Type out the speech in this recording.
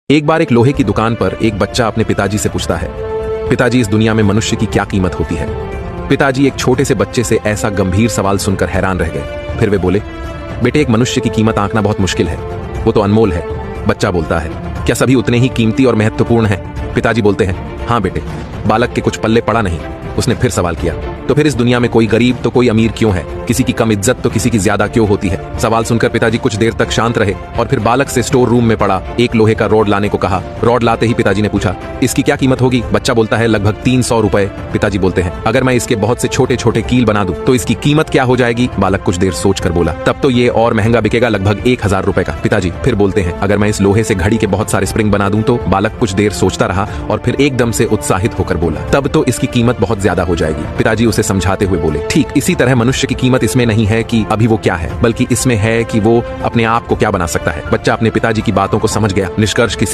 एक बार एक लोहे की दुकान पर एक बच्चा अपने पिताजी से पूछता है, पिताजी इस दुनिया में मनुष्य की क्या कीमत होती है। पिताजी एक छोटे से बच्चे से ऐसा गंभीर सवाल सुनकर हैरान रह गए। फिर वे बोले, बेटे एक मनुष्य की कीमत आंकना बहुत मुश्किल है, वो तो अनमोल है। बच्चा बोलता है, क्या सभी उतने ही कीमती और महत्वपूर्ण हैं? पिताजी बोलते हैं, हाँ बेटे। बालक के कुछ पल्ले पड़ा नहीं। उसने फिर सवाल किया, तो फिर इस दुनिया में कोई गरीब तो कोई अमीर क्यों है? किसी की कम इज्जत तो किसी की ज्यादा क्यों होती है? सवाल सुनकर पिताजी कुछ देर तक शांत रहे और फिर बालक से स्टोर रूम में पड़ा एक लोहे का रॉड लाने को कहा। रॉड लाते ही पिताजी ने पूछा, इसकी क्या कीमत होगी? बच्चा बोलता है, लगभग 300 रुपए। पिताजी बोलते हैं, अगर मैं इसके बहुत से छोटे छोटे कील बना दूं तो इसकी कीमत क्या हो जाएगी? बालक कुछ देर सोचकर बोला, तब तो ये और महंगा बिकेगा, लगभग 1000 रुपए का। पिताजी फिर बोलते हैं, अगर मैं इस लोहे से घड़ी के बहुत सारे स्प्रिंग बना दूं तो? बालक कुछ देर सोचता रहा और फिर एकदम से उत्साहित होकर बोला, तब तो इसकी कीमत बहुत ज्यादा हो जाएगी। पिताजी उसे समझाते हुए बोले, ठीक इसी तरह मनुष्य की कीमत इसमें नहीं है कि अभी वो क्या है, बल्कि इसमें है कि वो अपने आप को क्या बना सकता है। बच्चा अपने पिताजी की बातों को समझ गया। निष्कर्ष, किसी